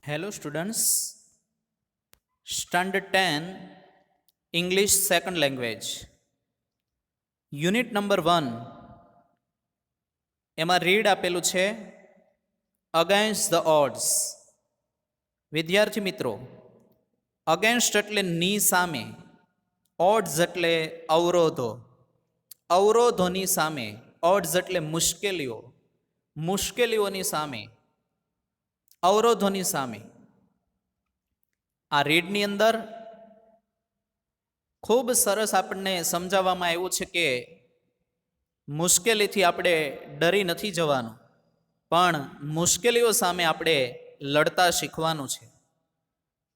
Hello students, Standard 10 English Second Language Unit number 1 એમાં read આપેલું છે અગેન્સ્ટ ધ ઓડ્સ. વિદ્યાર્થી મિત્રો, અગેન્સ્ટ એટલે ની સામે, ઓડ્સ એટલે અવરોધો, અવરોધોની સામે, ઓડ્સ એટલે મુશ્કેલીઓ, મુશ્કેલીઓની સામે, અવરોધોની સામે. આ રીડની અંદર ખૂબ સરસ આપણને સમજાવવામાં આવ્યું છે કે મુશ્કેલીથી આપણે ડરી નથી જવાનું, પણ મુશ્કેલીઓ સામે આપણે લડતા શીખવાનું છે.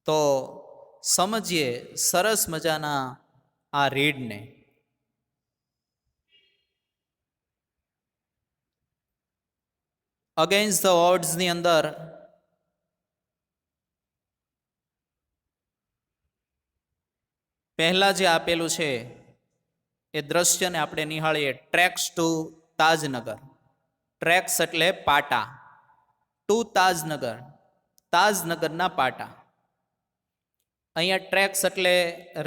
તો સમજીએ સરસ મજાના આ રીડને. અગેન્સ્ટ ધ ઓડ્સની અંદર પહેલા જે આપેલું છે એ દ્રશ્યને આપણે નિહાળીએ. Tracks to Tajnagar. ટ્રેક્સ એટલે પાટા, ટુ તાજનગર, તાજનગરના પાટા. અહીંયા ટ્રેક્સ એટલે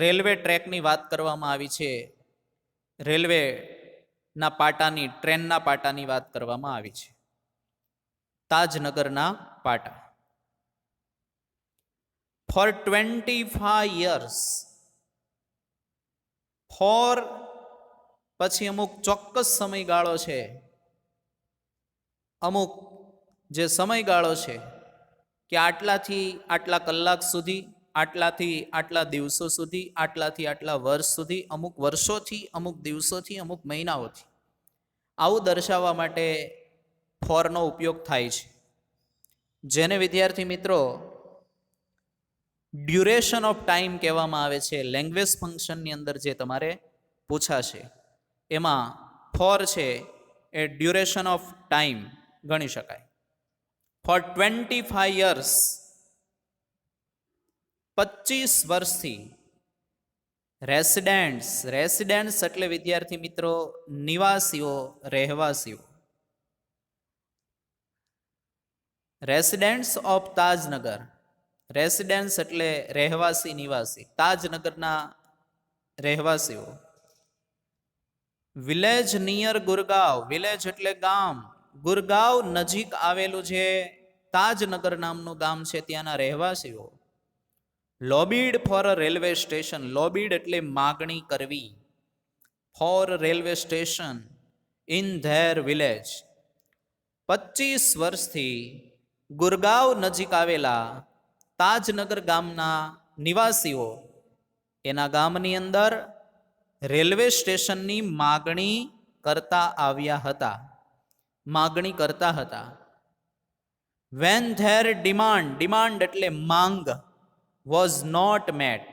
રેલવે ટ્રેકની વાત કરવામાં આવી છે, રેલવેના પાટાની, ટ્રેનના પાટાની વાત કરવામાં આવી છે. તાજનગરના પાટા. ફોર 25 years, ફોર પછી અમુક ચોક્કસ સમયગાળો છે, અમુક જે સમયગાળો છે કે આટલાથી આટલા કલાક સુધી, આટલાથી આટલા દિવસો સુધી, આટલાથી આટલા વર્ષ સુધી, અમુક વર્ષોથી, અમુક દિવસોથી, અમુક મહિનાઓથી, આવું દર્શાવવા માટે ફોરનો ઉપયોગ થાય છે, જેને વિદ્યાર્થી મિત્રો ડ્યુરેશન ઓફ ટાઈમ કહેવામાં આવે છે. લેંગ્વેજ ફંક્શનની અંદર જે તમારે પૂછાશે એમાં ફોર છે એ ડ્યુરેશન ઓફ ટાઈમ ગણી શકાય. ફોર 25 years, 25 વર્ષથી. રેસિડેન્ટ્સ, રેસિડેન્ટ્સ એટલે વિદ્યાર્થી મિત્રો નિવાસીઓ, રહેવાસીઓ. રેસિડેન્ટ્સ ઓફ તાજનગર, રેસિડેન્સ એટલે રહેવાસી, નિવાસી, તાજનગરના રહેવાસીઓ. વિલેજ નિયર ગુરગાંવ, વિલેજ એટલે ગામ, ગુરગાંવ નજીક આવેલું જે તાજનગર નામનું ગામ છે ત્યાંના રહેવાસીઓ. Lobbied for a railway station, lobbied એટલે માગણી કરવી, for railway station in their village. 25 વર્ષથી ગુરગાંવ નજીક આવેલા તાજનગર ગામના નિવાસીઓ એના ગામની અંદર રેલવે સ્ટેશનની માગણી કરતા આવ્યા હતા, માગણી કરતા હતા. વેન ધેર ડિમાન્ડ, ડિમાન્ડ એટલે માંગ, વોઝ નોટ મેટ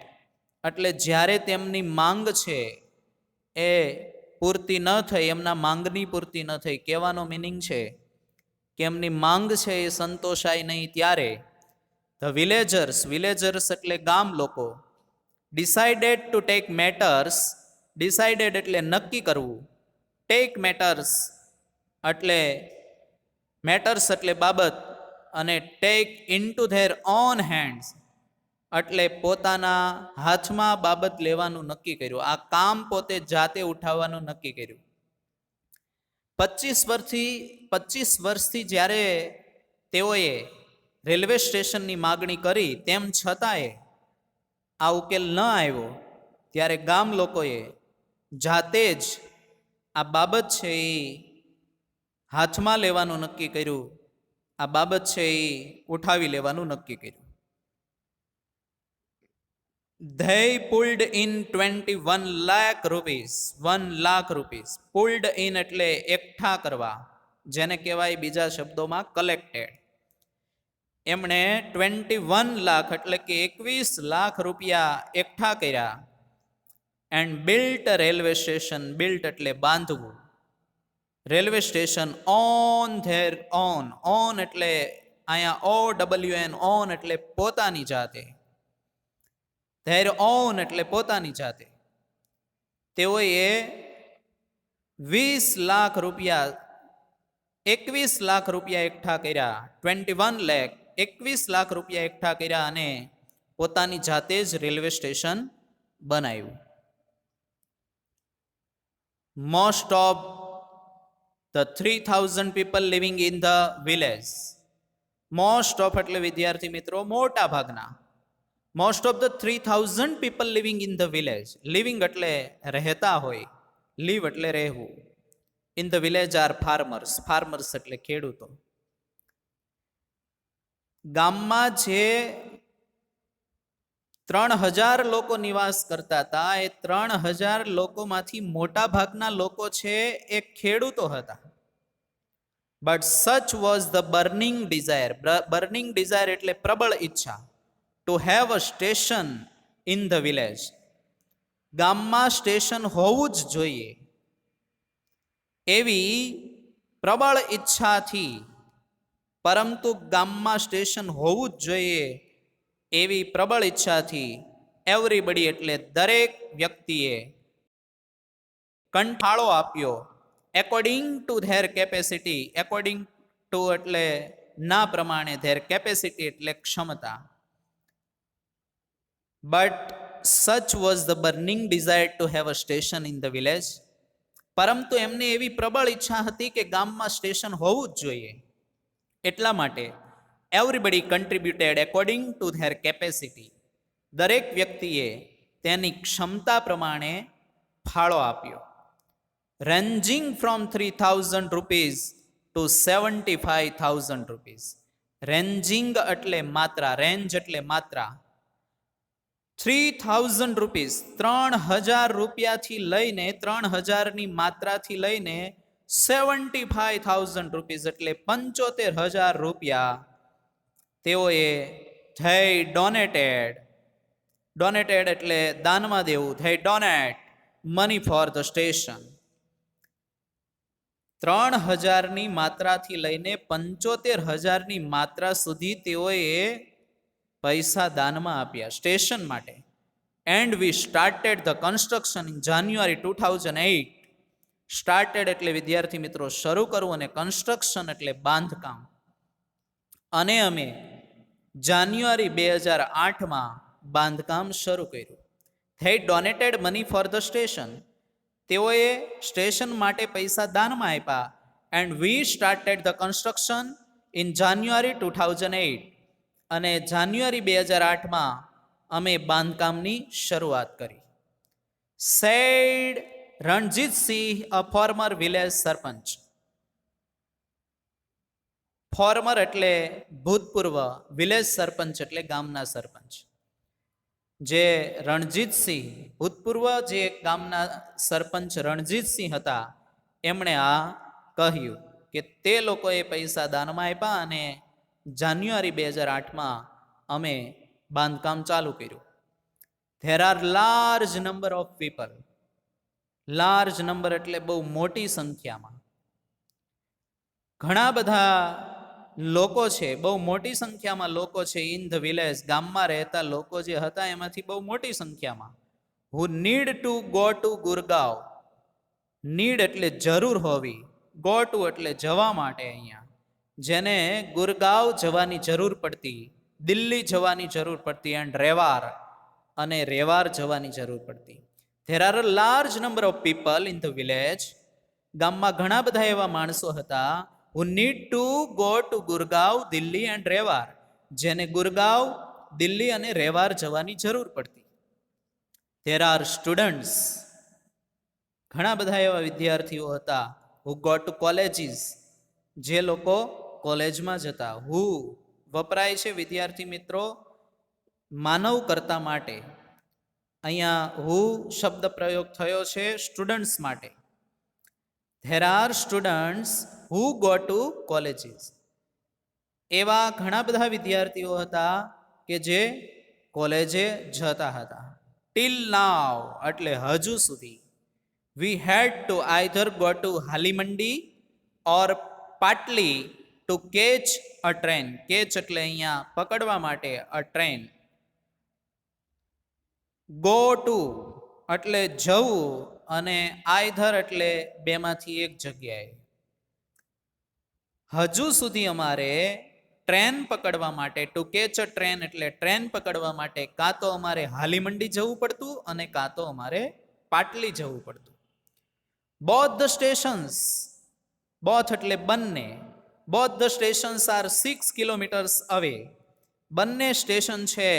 એટલે જ્યારે તેમની માંગ છે એ પૂર્તિ ન થઈ, એમના માંગની પૂર્તિ ન થઈ. કહેવાનો મિનિંગ છે કે એમની માંગ છે એ સંતોષાય નહીં, ત્યારે ધ વિલેજર્સ, વિલેજર્સ એટલે ગામ લોકો, decided to take matters, decided એટલે નક્કી કરવું, ટેક મેટર્સ એટલે મેટર્સ એટલે બાબત, અને take into their own hands એટલે પોતાના હાથમાં બાબત લેવાનું નક્કી કર્યું. આ કામ પોતે જાતે ઉઠાવવાનું નક્કી કર્યું. 25 વર્ષથી જ્યારે તેઓએ રેલવે સ્ટેશનની માગણી કરી, તેમ છતાંય આ ઉકેલ ન આવ્યો, ત્યારે ગામ લોકોએ જાતે જ આ બાબત છે એ હાથમાં લેવાનું નક્કી કર્યું, આ બાબત છે એ ઉઠાવી લેવાનું નક્કી કર્યું. They pulled in 21 lakh rupees, 1 lakh rupees. Pulled in એટલે એકઠા કરવા, જેને કહેવાય બીજા શબ્દોમાં કલેક્ટેડ. એમણે 21 લાખ એટલે કે 21 લાખ રૂપિયા એકઠા કર્યા. And built railway station, built એટલે બાંધવું, railway station on their own, on એટલે અહીંયા OWN, ઓન એટલે પોતાની જાતે, ધેર ઓન એટલે પોતાની જાતે. તેઓએ 20 લાખ રૂપિયા, 21 લાખ રૂપિયા એકઠા કર્યા. 21 lakh 21 લાખ રૂપિયા એકઠા કર્યા અને પોતાની જાતે જ રેલવે સ્ટેશન બનાવ્યું. Most of the 3000 people living in the village. Most of એટલે વિદ્યાર્થી મિત્રો મોટા ભાગના. Most of the 3000 people living in the village. Living એટલે રહેતા હોય, લીવ એટલે રહેવું. In the village R farmers. Farmers એટલે ખેડૂતો. ગામમાં જે 3000 લોકો નિવાસ કરતા હતા એ 3000 લોકોમાંથી મોટા ભાગના લોકો છે એ ખેડૂતો હતા. But such was the burning desire. Burning desire એટલે પ્રબળ ઈચ્છા. To have a station in the village. ગામમાં સ્ટેશન હોવું જ જોઈએ એવી પ્રબળ ઈચ્છાથી, પરંતુ ગામમાં સ્ટેશન હોવું જ જોઈએ એવી પ્રબળ ઈચ્છાથી એવરીબડી એટલે દરેક વ્યક્તિએ કંઠાળો આપ્યો. According to their capacity. According to એટલે ના પ્રમાણે, ધેર કેપેસિટી એટલે ક્ષમતા. But such was the burning desire to have a station in the village. પરંતુ એમને એવી પ્રબળ ઈચ્છા હતી કે ગામમાં સ્ટેશન હોવું જ જોઈએ. એટલા માટે everybody contributed according to their capacity. દરેક વ્યક્તિએ તેની ક્ષમતા પ્રમાણે ફાળો આપ્યો. Ranging from 3000 rupees to 75,000 rupees. રેન્જિંગ એટલે માત્રા, રેન્જ એટલે માત્રા. 3000 રૂપીઝ 3000 રૂપિયાથી લઈને, 3000ની માત્રાથી લઈને 75,000 રૂપીઝ એટલે 75,000 રૂપિયા તેઓએ ધેય ડોનેટેડ. ડોનેટેડ એટલે દાનમાં દેવું. They donate money for the station. 3000ની માત્રાથી લઈને 75,000ની માત્રા સુધી તેઓએ પૈસા દાનમાં આપ્યા સ્ટેશન માટે. And we started the construction in January 2008. Started એટલે વિદ્યાર્થી મિત્રો શરૂ કરવું, અને કન્સ્ટ્રક્શન એટલે બાંધકામ. અને અમે જાન્યુઆરી 2008માં બાંધકામ શરૂ કર્યું. They donated money for the station. તેઓએ સ્ટેશન માટે પૈસા દાનમાં આપ્યા. And we started the construction in જાન્યુઆરી 2008. અને જાન્યુઆરી 2008માં અમે બાંધકામની શરૂઆત કરી. સેડ રણજીતસિંહ, અ ફોર્મર વિલેજ સરપંચ. ફોર્મર એટલે ભૂતપૂર્વ, વિલેજ સરપંચ એટલે ગામના સરપંચ. જે રણજીતસિંહ, ભૂતપૂર્વ જે ગામના સરપંચ રણજીતસિંહ હતા, એમણે આ કહ્યું કે તે લોકોએ પૈસા દાનમાં આપ્યા અને જાન્યુઆરી 2008માં અમે બાંધકામ ચાલુ કર્યું. There are large number of people. Large number એટલે બહુ મોટી સંખ્યામાં. ઘણા બધા લોકો છે, બહુ મોટી સંખ્યામાં લોકો છે. ઇન ધ વિલેજ, ગામમાં રહેતા લોકો જે હતા એમાંથી બહુ મોટી સંખ્યામાં. Who need to go to Gurgaon. Need એટલે જરૂર હોવી, ગો ટુ એટલે જવા માટે. અહીંયા જેને ગુરગાંવ જવાની જરૂર પડતી, દિલ્હી જવાની જરૂર પડતી, એન્ડ રેવાર, અને રેવાર જવાની જરૂર પડતી. There are a large number of people in the village. ગામમાં ઘણા બધા એવા માણસો હતા who need to go to Gurgaon, Delhi and Rewari. જેને ગુરગાંવ, દિલ્હી અને રેવાર જવાની જરૂર પડતી. There are students. ઘણા બધા એવા વિદ્યાર્થીઓ હતા who go to colleges. જે લોકો કોલેજમાં જતા. હુ વપરાય છે વિદ્યાર્થી મિત્રો માનવ કરતા માટે. અહીંયા હુ શબ્દ પ્રયોગ થયો છે સ્ટુડન્ટ્સ માટે. There are students who go to colleges. એવા ઘણા બધા વિદ્યાર્થીઓ હતા કે જે કોલેજે જતા હતા. ટીલ નાવ એટલે હજુ સુધી. વી હેડ two either go to Halimandi ઓર પાટલી to catch a train. Catch એટલે અહીંયા પકડવા માટે, અ ટ્રેન. ગો ટુ એટલે જવું, અને આઈધર એટલે બેમાંથી એક જગ્યાએ. હજુ સુધી અમારે ટ્રેન પકડવા માટે, ટુ કેચ અ ટ્રેન એટલે ટ્રેન પકડવા માટે કાં તો અમારે હાલીમંડી જવું પડતું અને કાં તો અમારે પાટલી જવું પડતું. બોથ ધ સ્ટેશન્સ, બોથ એટલે બંને, both the stations are 6 kilometres away. બંને સ્ટેશન છે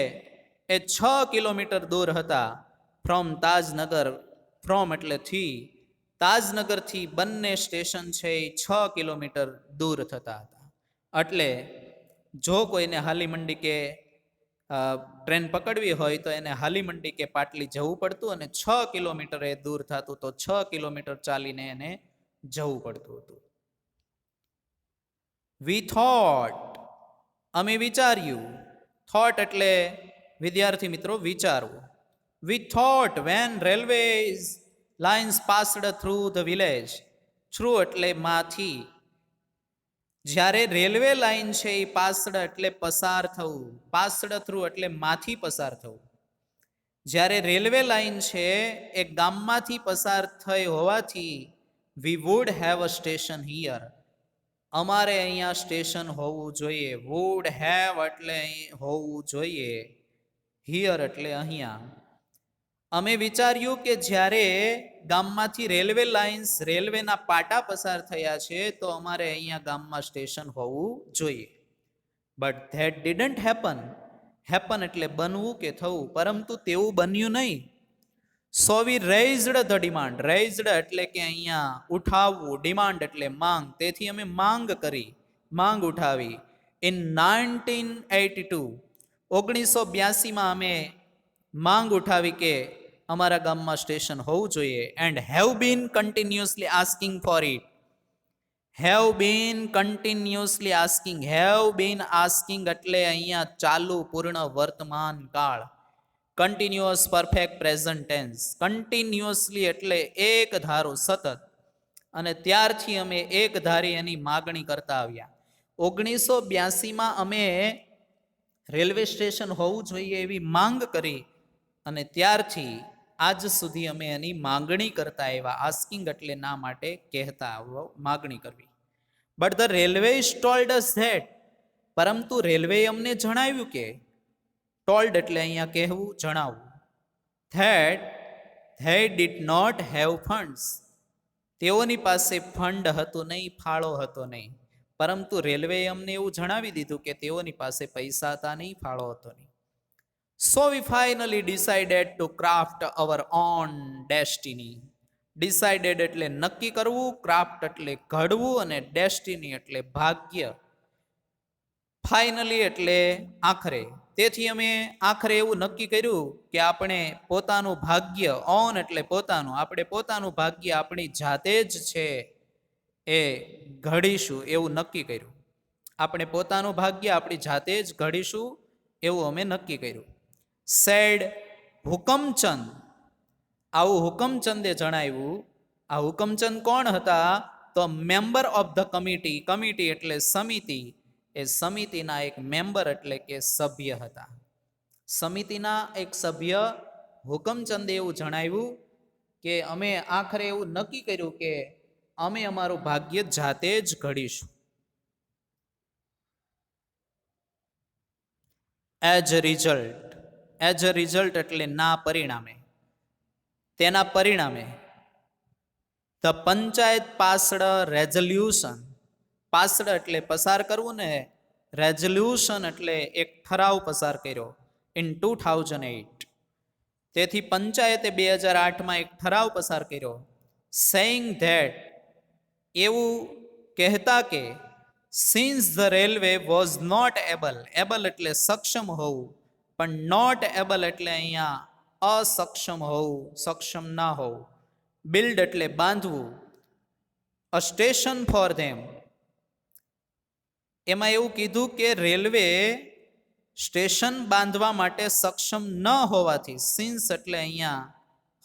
એ 6 કિલોમીટર દૂર હતા. ફ્રોમ તાજનગર, ફ્રોમ એટલે થી, તાજનગરથી બંને સ્ટેશન છે એ 6 કિલોમીટર દૂર થતા હતા. એટલે જો કોઈને હાલીમંડી કે ટ્રેન પકડવી હોય તો એને હાલીમંડી કે પાટલી જવું પડતું અને 6 કિલોમીટર એ દૂર થતું, તો 6 કિલોમીટર ચાલીને એને જવું પડતું હતું. વી થોટ, અમે વિચાર્યું. થોટ એટલે વિદ્યાર્થી મિત્રો વિચારવું. We thought when railways lines passed through the village. Through એટલે માંથી. જ્યારે રેલવે લાઇન છે એ પાસડ એટલે પસાર થવું, પાસડ થ્રુ એટલે માંથી પસાર થવું. જ્યારે રેલવે લાઇન છે એ ગામમાંથી પસાર થઈ હોવાથી વી would have a station here. અમારે અહીંયા સ્ટેશન હોવું જોઈએ. વુડ હેવ એટલે હોવું જોઈએ, હિયર એટલે અહીંયા. અમે વિચાર્યું કે જ્યારે ગામમાંથી રેલવે લાઇન્સ, રેલવેના પાટા પસાર થયા છે તો અમારે અહીંયા ગામમાં સ્ટેશન હોવું જોઈએ. But that didn't happen. Happen એટલે બનવું કે થવું, પરંતુ તેવું બન્યું નહીં. So V રેઇઝડ the demand. રેઇઝડ એટલે કે અહીંયા ઉઠાવવું, ડિમાન્ડ એટલે માંગ. તેથી અમે માંગ કરી, માંગ ઉઠાવી. ઇન 1982, 1982માં અમે માંગ ઉઠાવી કે અમારા ગામમાં સ્ટેશન હોવું જોઈએ. And have been continuously asking for it. Have been continuously asking. Have been asking એટલે અહીંયા ચાલુ પૂર્ણ વર્તમાન કાળ. Continuous perfect present tense. Continuously એટલે એક ધારું, સતત. અને ત્યારથી અમે એક ધારી એની માગણી કરતા આવ્યા. 1982માં અમે રેલવે સ્ટેશન હોવું જોઈએ એવી માંગ કરી અને ત્યારથી આજ સુધી અમે એની માંગણી કરતા આવ્યા. આસ્કિંગ એટલે ના માટે કહેતા આવો, માગણી કરવી. But the railway told us that. પરંતુ રેલવે અમને જણાવ્યું કે, ટોલ્ડ એટલે અહીંયા કહેવું, જણાવવું. That they did not have funds. તેઓની પાસે ફંડ હતું નહીં, ફાળો હતો નહીં. પરંતુ રેલવેએ અમને એવું જણાવી દીધું કે તેઓની પાસે પૈસા હતા નહીં, ફાળો હતો નહીં. So we finally decided to craft our own destiny. Decided એટલે નક્કી કરવું, ક્રાફ્ટ એટલે ઘડવું અને ડેસ્ટિની એટલે ભાગ્ય. ફાઇનલી એટલે આખરે. તેથી અમે આખરે એવું નક્કી કર્યું કે આપણે પોતાનું ભાગ્ય, ઓન એટલે પોતાનું, આપણે પોતાનું ભાગ્ય આપણી જાતે જ છે એ ઘડીશું એવું નક્કી કર્યું. આપણે પોતાનું ભાગ્ય આપણી જાતે જ ઘડીશું એવું અમે નક્કી કર્યું. સેડ હુકમચંદ. આવું હુકમચંદે જણાવ્યું. આ હુકમચંદ કોણ હતા? તો member of the committee. Committee એટલે સમિતિ. એ સમિતિના એક મેમ્બર એટલે કે સભ્ય હતા. સમિતિના એક સભ્ય હુકમચંદે એવું જણાવ્યું કે અમે આખરે એવું નક્કી કર્યું કે અમે અમારું ભાગ્ય જાતે જ ઘડીશું. As a result. As a result એટલે ના પરિણામે, તેના પરિણામે the panchayat passed resolution. Passed એટલે પસાર કરવું ને રેઝોલ્યુશન એટલે એક ઠરાવ પસાર કર્યો. ઇન 2008. તેથી પંચાયતે 2008માં એક ઠરાવ પસાર કર્યો. સેઇંગ ધેટ, એવું કહેતા કે since the railway was not able. Able એટલે સક્ષમ હોવું, પણ નોટ એબલ એટલે અહીંયા અસક્ષમ હોવું, સક્ષમ ના હોવું. બિલ્ડ એટલે બાંધવું. અ સ્ટેશન ફોર ધેમ. એમાં એવું કીધું કે રેલવે સ્ટેશન બાંધવા માટે સક્ષમ ન હોવાથી, સિન્સ એટલે અહીંયા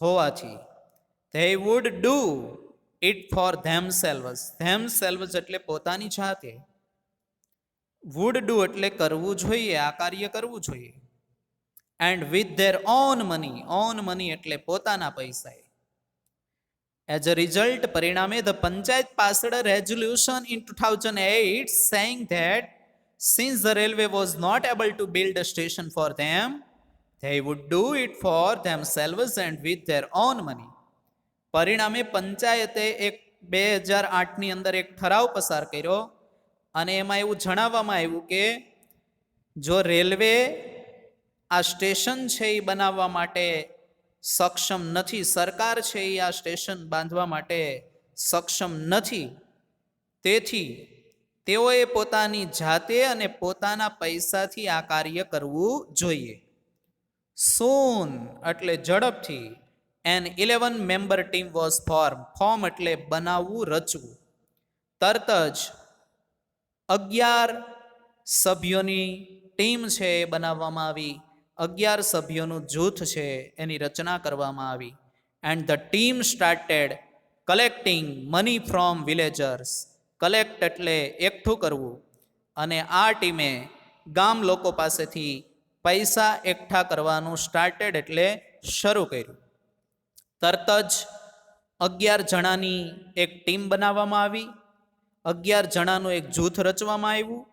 હોવાથી, they would do it for themselves. themselves એટલે પોતાની જાતે. would do એટલે કરવું જોઈએ, આ કાર્ય કરવું જોઈએ. and with their own money. own money એટલે પોતાના પૈસા. As a result, પરિણામે the panchayat passed a resolution in 2008 saying that since the railway was not able to build a station for them, they would do it for themselves and with their own money. પરિણામે પંચાયતે 2008ની અંદર એક ઠરાવ પસાર કર્યો અને એમાં એવું જણાવવામાં આવ્યું કે જો રેલવે આ સ્ટેશન છે એ બનાવવા માટે સક્ષમ નથી, સરકાર છે એ આ સ્ટેશન બાંધવા માટે સક્ષમ નથી, તેથી તેઓએ પોતાની જાતે અને પોતાના પૈસાથી આ કાર્ય કરવું જોઈએ. soon એટલે ઝડપથી an 11 member team was formed. Form એટલે બનાવવું, રચવું. તરત જ 11 સભ્યોની ટીમ છે એ બનાવવામાં આવી, 11 સભ્યોનું જૂથ છે એની રચના કરવામાં આવી. And the team started collecting money from villagers. Collect એટલે એકઠું કરવું, અને આ ટીમે ગામ લોકો પાસેથી પૈસા એકઠા કરવાનું સ્ટાર્ટેડ એટલે શરૂ કર્યું. તરત જ 11 જણાની એક ટીમ બનાવવામાં આવી, 11 જણાનું એક જૂથ રચવામાં આવ્યું,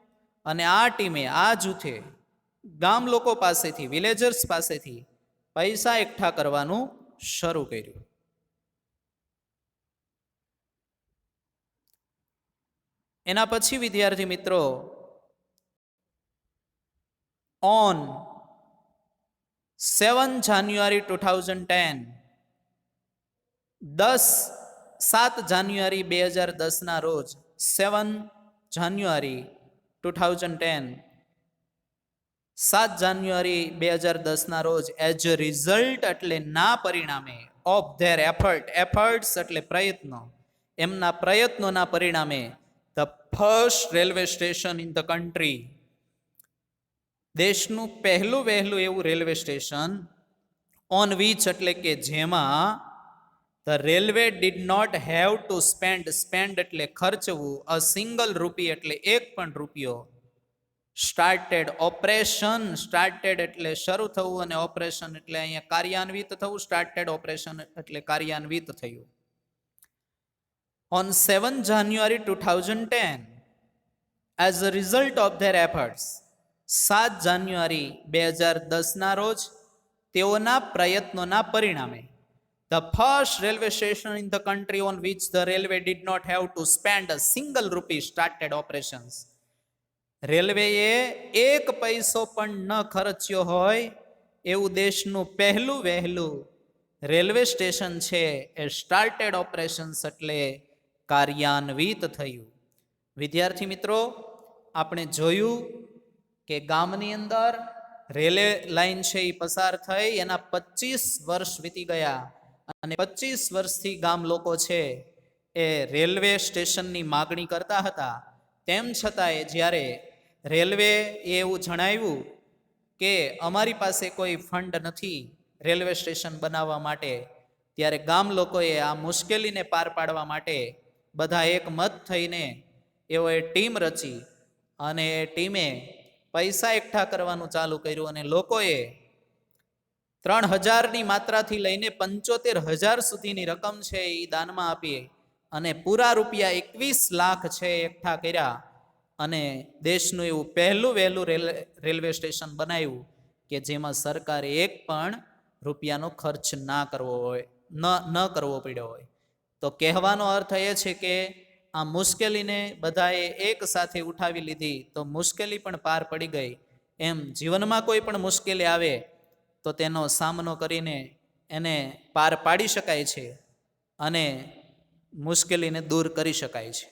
અને આ ટીમે, આ જૂથે ગામ લોકો પાસેથી, વિલેજર્સ પાસેથી પૈસા એકઠા કરવાનું શરૂ કર્યું. એના પછી વિદ્યાર્થી મિત્રો, ઓન 7 જાન્યુઆરી 2010, 7 જાન્યુઆરી 2010ના રોજ, 7 જાન્યુઆરી 2010, 7 જાન્યુઆરી 2010ના રોજ, એઝ અ રિઝલ્ટ એટલે ના પરિણામે, ઓફ ધેર એફર્ટ્સ એટલે પ્રયત્નો, એમના પ્રયત્નોના પરિણામે, the first railway station in the country, દેશનું પહેલું વહેલું એવું રેલવે સ્ટેશન, ઓન વિચ એટલે કે જેમાં, the railway did not have to spend એટલે ખર્ચવું, અ સિંગલ રૂપી એટલે એક પણ રૂપિયો, સ્ટાર્ટેડ ઓપરેશન, સ્ટાર્ટેડ એટલે શરૂ થવું, અને ઓપરેશન એટલે અહીંયા કાર્યાન્વિત થવું, સ્ટાર્ટેડ ઓપરેશન એટલે કાર્યાન્વિત થયું. On 7 January 2010, as a result of their efforts, 7 જાન્યુઆરી 2010ના રોજ તેઓના પ્રયત્નોના પરિણામે, the first railway station in the country on which the railway did not have to spend a single rupee started operations. રેલવેએ એક પૈસો પણ ન ખર્ચ્યો હોય એવું દેશનું પહેલું વહેલું રેલવે સ્ટેશન છે એ સ્ટાર્ટેડ ઓપરેશન્સ એટલે કાર્યાન્વિત થયું. વિદ્યાર્થી મિત્રો, આપણે જોયું કે ગામની અંદર રેલવે લાઈન છે એ પસાર થઈ, એના 25 વર્ષ વીતી ગયા, અને 25 વર્ષથી ગામ લોકો છે એ રેલવે સ્ટેશનની માગણી કરતા હતા. તેમ છતાંય જ્યારે રેલવે એવું જણાવ્યું કે અમારી પાસે કોઈ ફંડ નથી રેલવે સ્ટેશન બનાવવા માટે, ત્યારે ગામ લોકોએ આ મુશ્કેલીને પાર પાડવા માટે બધા એક મત થઈને એઓએ ટીમ રચી, અને એ ટીમે પૈસા એકઠા કરવાનું ચાલુ કર્યું, અને લોકોએ 3000ની માત્રાથી લઈને 75,000 સુધીની રકમ છે એ દાનમાં આપી, અને પૂરા રૂપિયા 21 લાખ છે એકઠા કર્યા, અને દેશનું એવું પહેલું વહેલું રેલવે સ્ટેશન બનાવ્યું કે જેમાં સરકારે એક પણ રૂપિયાનો ખર્ચ ના કરવો હોય, ન કરવો પડ્યો હોય. તો કહેવાનો અર્થ એ છે કે આ મુશ્કેલીને બધાએ એક સાથે ઉઠાવી લીધી તો મુશ્કેલી પણ પાર પડી ગઈ. એમ જીવનમાં કોઈ પણ મુશ્કેલી આવે તો તેનો સામનો કરીને એને પાર પાડી શકાય છે અને મુશ્કેલીને દૂર કરી શકાય છે.